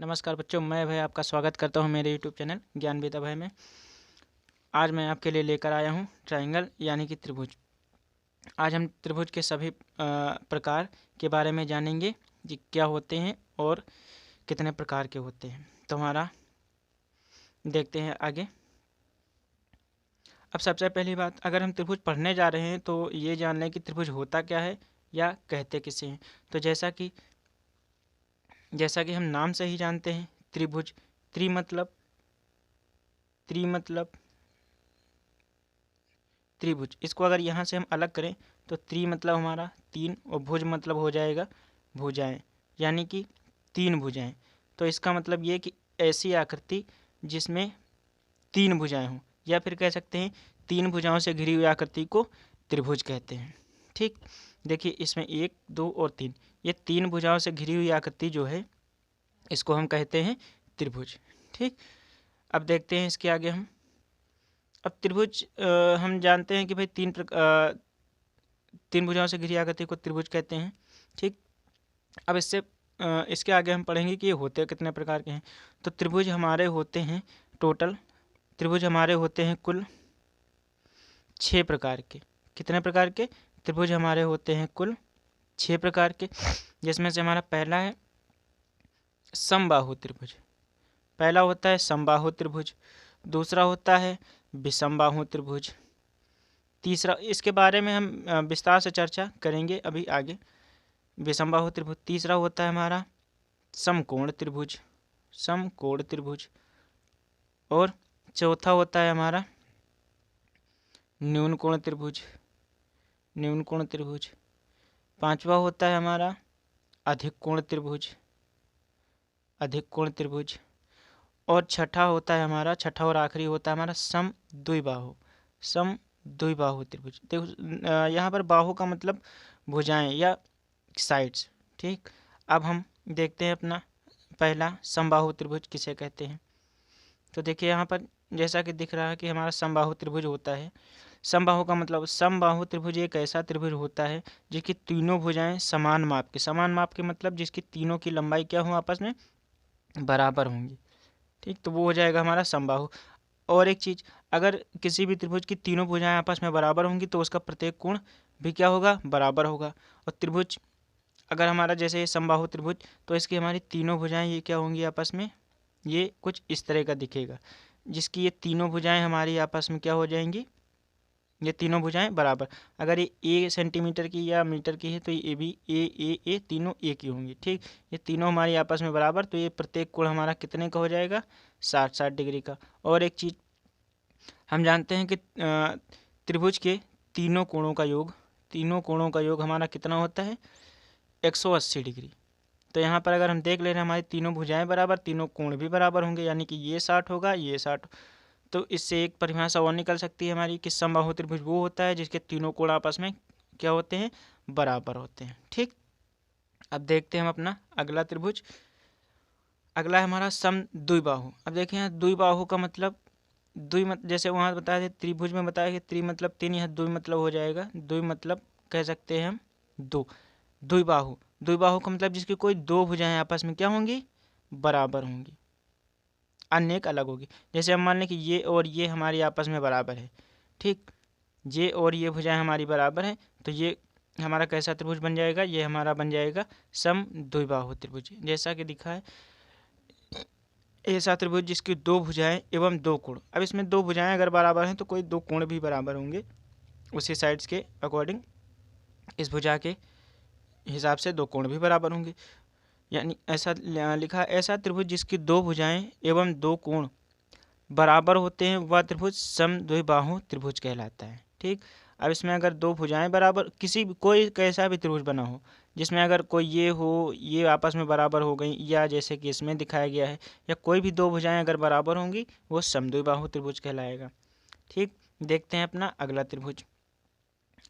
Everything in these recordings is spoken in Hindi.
नमस्कार बच्चों, मैं भय आपका स्वागत करता हूं मेरे यूट्यूब चैनल ज्ञान बेता भय में। आज मैं आपके लिए लेकर आया हूं ट्रायंगल यानी कि त्रिभुज। आज हम त्रिभुज के सभी प्रकार के बारे में जानेंगे कि क्या होते हैं और कितने प्रकार के होते हैं। तो हमारा देखते हैं आगे। अब सबसे पहली बात, अगर हम त्रिभुज पढ़ने जा रहे हैं तो ये जान लें कि त्रिभुज होता क्या है या कहते किसे हैं। तो जैसा कि हम नाम से ही जानते हैं, त्रिभुज, त्रि मतलब त्रिभुज। इसको अगर यहाँ से हम अलग करें तो त्रि मतलब हमारा तीन और भुज मतलब हो जाएगा भुजाएं, यानी कि तीन भुजाएं। तो इसका मतलब ये कि ऐसी आकृति जिसमें तीन भुजाएं हों, या फिर कह सकते हैं तीन भुजाओं से घिरी हुई आकृति को त्रिभुज कहते हैं। ठीक, देखिए इसमें एक, दो और तीन, ये तीन भुजाओं से घिरी हुई आकृति जो है इसको हम कहते हैं त्रिभुज। ठीक, अब देखते हैं इसके आगे हम। अब त्रिभुज हम जानते हैं कि भाई तीन भुजाओं से घिरी आकृति को त्रिभुज कहते हैं। ठीक, अब इसके आगे हम पढ़ेंगे कि ये होते कितने प्रकार के हैं। तो त्रिभुज हमारे होते हैं कुल 6 प्रकार के। कितने प्रकार के? त्रिभुज हमारे होते हैं कुल 6 प्रकार के, जिसमें से हमारा पहला है समबाहु त्रिभुज। पहला होता है समबाहु त्रिभुज, दूसरा होता है विषमबाहु त्रिभुज, तीसरा, इसके बारे में हम विस्तार से चर्चा करेंगे अभी आगे, विषमबाहु त्रिभुज। तीसरा होता है हमारा समकोण त्रिभुज, और चौथा होता है हमारा न्यून कोण त्रिभुज। पांचवा होता है हमारा अधिक कोण त्रिभुज। और छठा और आखिरी होता है हमारा समद्विबाहु त्रिभुज। देखो यहाँ पर बाहु का मतलब भुजाएं या साइड्स। ठीक, अब हम देखते हैं अपना पहला समबाहु त्रिभुज किसे कहते हैं। तो देखिए यहाँ पर जैसा कि दिख रहा है कि हमारा समबाहु त्रिभुज होता है। समबाहु त्रिभुज एक ऐसा त्रिभुज होता है जिसकी तीनों भुजाएं समान माप के मतलब जिसकी तीनों की लंबाई क्या हो, आपस में बराबर होंगी। ठीक, तो वो हो जाएगा हमारा समबाहु। और एक चीज, अगर किसी भी त्रिभुज की तीनों भुजाएं आपस में बराबर होंगी तो उसका प्रत्येक कोण भी क्या होगा, बराबर होगा। और त्रिभुज अगर हमारा जैसे ये समबाहु त्रिभुज, तो इसकी हमारी तीनों भुजाएं ये क्या होंगी आपस में, ये कुछ इस तरह का दिखेगा, जिसकी ये तीनों भुजाएं हमारी आपस में क्या हो जाएंगी, ये तीनों भुजाएं बराबर। अगर ये ए सेंटीमीटर की या मीटर की है तो ये भी ए तीनों एक ही होंगी। ठीक, ये तीनों हमारी आपस में बराबर, तो ये प्रत्येक कोण हमारा कितने का हो जाएगा, 60 डिग्री का। और एक चीज हम जानते हैं कि त्रिभुज के तीनों कोणों का योग हमारा कितना होता है, 180 डिग्री। तो यहाँ पर अगर हम देख ले रहे हैं हमारी तीनों भुजाएं बराबर, तीनों कोण भी बराबर होंगे, यानी कि ये 60 होगा, ये 60। तो इससे एक परिभाषा और निकल सकती है हमारी कि समबाहु त्रिभुज वो होता है जिसके तीनों कोण आपस में क्या होते हैं, बराबर होते हैं। ठीक, अब देखते हैं हम अपना अगला त्रिभुज। अगला है हमारा समद्विबाहु। अब देखें यहाँ द्विबाहु का मतलब जैसे वहाँ बताया था त्रिभुज में बताया कि त्रि मतलब तीन, यहाँ द्वि मतलब हो जाएगा, द्वि मतलब कह सकते हैं हम दो। द्विबाहु का मतलब जिसकी कोई दो भुजाएं आपस में क्या होंगी, बराबर होंगी, अन्य एक अलग होगी। जैसे हम मान लें कि ये और ये हमारी आपस में बराबर है। ठीक, ये और ये भुजाएं हमारी बराबर हैं, तो ये हमारा कैसा त्रिभुज बन जाएगा, ये हमारा बन जाएगा समद्विबाहु त्रिभुज। जैसा कि दिखा है, ऐसा त्रिभुज जिसकी दो भुजाएं एवं दो कोण। अब इसमें दो भुजाएं अगर बराबर हैं तो कोई दो कोण भी बराबर होंगे, उसी साइड्स के अकॉर्डिंग इस भुजा के हिसाब से दो कोण भी बराबर होंगे। यानी ऐसा लिखा, ऐसा त्रिभुज जिसकी दो भुजाएं एवं दो कोण बराबर होते हैं वह त्रिभुज समद्विबाहु त्रिभुज कहलाता है। ठीक, अब इसमें अगर दो भुजाएं बराबर, कोई कैसा भी त्रिभुज बना हो जिसमें अगर कोई ये हो, ये आपस में बराबर हो गई, या जैसे कि इसमें दिखाया गया है, या कोई भी दो भुजाएं अगर बराबर होंगी वो समद्विबाहु त्रिभुज कहलाएगा। ठीक, देखते हैं अपना अगला त्रिभुज।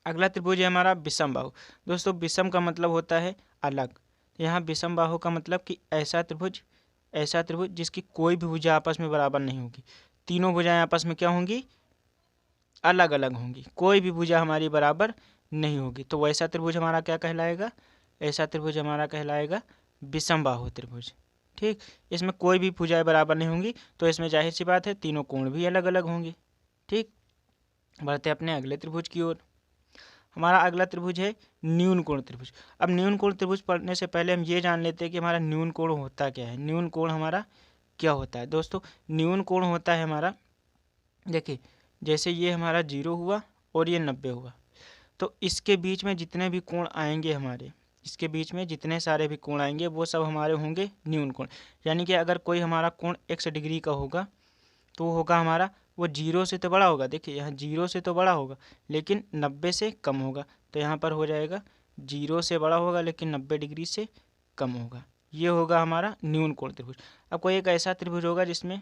अगला त्रिभुज है हमारा विषमबाहु। दोस्तों विषम का मतलब होता है अलग। यहाँ विषमबाहु का मतलब कि ऐसा त्रिभुज जिसकी कोई भी भुजा आपस में बराबर नहीं होगी, तीनों भुजाएं आपस में क्या होंगी, अलग अलग होंगी, कोई भी भुजा हमारी बराबर नहीं होगी। तो वैसा त्रिभुज हमारा क्या कहलाएगा, ऐसा त्रिभुज हमारा कहलाएगा विषमबाहु त्रिभुज। ठीक, इसमें कोई भी भुजाएं बराबर नहीं होंगी, तो इसमें जाहिर सी बात है तीनों कोण भी अलग अलग होंगे। ठीक, बढ़ते अपने अगले त्रिभुज की ओर। हमारा अगला त्रिभुज है न्यून कोण त्रिभुज। अब न्यून कोण त्रिभुज पढ़ने से पहले हम ये जान लेते हैं कि हमारा न्यून कोण होता क्या है। न्यून कोण हमारा क्या होता है दोस्तों? न्यून कोण होता है हमारा, देखिए जैसे ये हमारा 0 हुआ और ये 90 हुआ, तो इसके बीच में जितने भी कोण आएंगे हमारे, इसके बीच में जितने सारे भी कोण आएंगे वो सब हमारे होंगे न्यून कोण। यानी कि अगर कोई हमारा कोण x डिग्री का होगा तो होगा हमारा, वो 0 से तो बड़ा होगा, देखिए यहाँ 0 से तो बड़ा होगा लेकिन 90 से कम होगा, तो यहाँ पर हो जाएगा 0 से बड़ा होगा लेकिन 90 डिग्री से कम होगा। ये होगा हमारा न्यून कोण त्रिभुज। अब कोई एक ऐसा त्रिभुज होगा जिसमें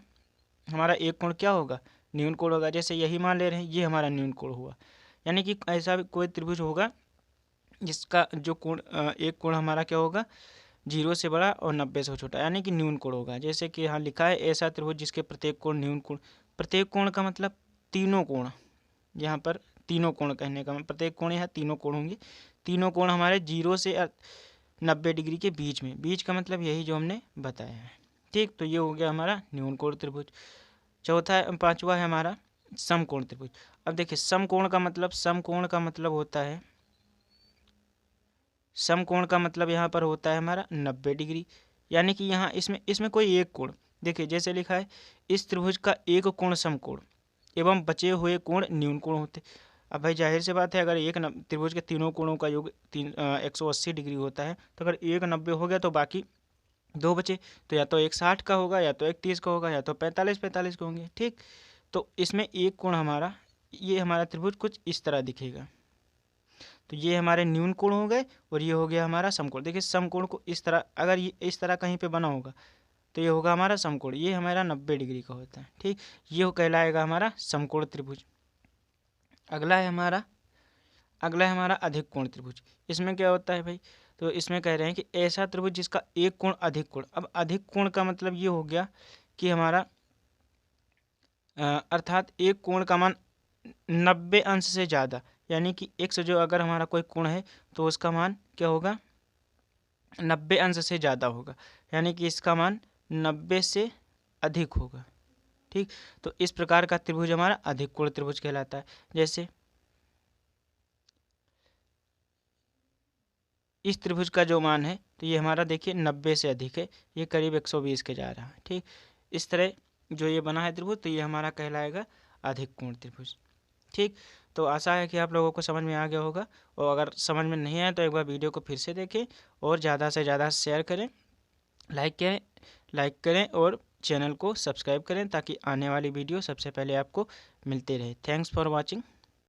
हमारा एक कोण क्या होगा? न्यून कोण होगा। जैसे यही मान ले रहे हैं ये हमारा न्यून कोण हुआ, यानी कि ऐसा भी कोई त्रिभुज होगा जिसका जो कोण एक कोण हमारा क्या होगा? 0 से बड़ा और 90 से छोटा, यानी कि न्यून कोण होगा। जैसे कि यहाँ लिखा है ऐसा त्रिभुज जिसके प्रत्येक कोण न्यून कोण। प्रत्येक कोण का मतलब तीनों कोण, यहाँ पर तीनों कोण कहने का, प्रत्येक कोण यहाँ तीनों कोण होंगे। तीनों कोण हमारे 0 से 90 डिग्री के बीच में, बीच का मतलब यही जो हमने बताया है। ठीक, तो ये हो गया हमारा न्यून कोण त्रिभुज। पांचवा है हमारा समकोण त्रिभुज। अब देखिए समकोण का मतलब, समकोण का मतलब होता है, समकोण का मतलब यहाँ पर होता है हमारा 90 डिग्री। यानी कि यहाँ इसमें कोई एक कोण, देखिए जैसे लिखा है इस त्रिभुज का एक कोण समकोण एवं बचे हुए कोण न्यून कोण होते। अब भाई जाहिर सी बात है अगर एक त्रिभुज के तीनों कोणों का योग 180 डिग्री होता है, तो अगर एक 90 हो गया तो बाकी दो बचे, तो या तो एक 60 का होगा, या तो एक 30 का होगा, या तो 45 के होंगे। ठीक, तो इसमें एक कोण हमारा, ये हमारा त्रिभुज कुछ इस तरह दिखेगा। तो ये हमारे न्यून कोण हो गए और ये हो गया हमारा समकोण। देखिए समकोण को इस तरह, अगर ये इस तरह कहीं पे बना होगा तो ये होगा हमारा समकोण, ये हमारा 90 डिग्री का होता है। ठीक, ये कहलाएगा हमारा समकोण त्रिभुज। अगला है हमारा अधिक कोण त्रिभुज। इसमें क्या होता है भाई? तो इसमें कह रहे हैं कि ऐसा त्रिभुज जिसका एक कोण अधिक कोण। अब अधिक कोण का मतलब ये हो गया कि हमारा अर्थात एक कोण का मान 90 अंश से ज़्यादा, यानी कि x जो अगर हमारा कोई कोण है तो उसका मान क्या होगा? 90 अंश से ज़्यादा होगा, यानी कि इसका मान 90 से अधिक होगा। ठीक, तो इस प्रकार का त्रिभुज हमारा अधिक कोण त्रिभुज कहलाता है। जैसे इस त्रिभुज का जो मान है तो ये हमारा देखिए 90 से अधिक है, ये करीब 120 के जा रहा है। ठीक, इस तरह जो ये बना है त्रिभुज तो ये हमारा कहलाएगा अधिक कोण त्रिभुज। ठीक, तो आशा है कि आप लोगों को समझ में आ गया होगा, और अगर समझ में नहीं आया तो एक बार वीडियो को फिर से देखें और ज़्यादा से ज़्यादा शेयर करें, लाइक करें और चैनल को सब्सक्राइब करें ताकि आने वाली वीडियो सबसे पहले आपको मिलते रहे। Thanks for watching.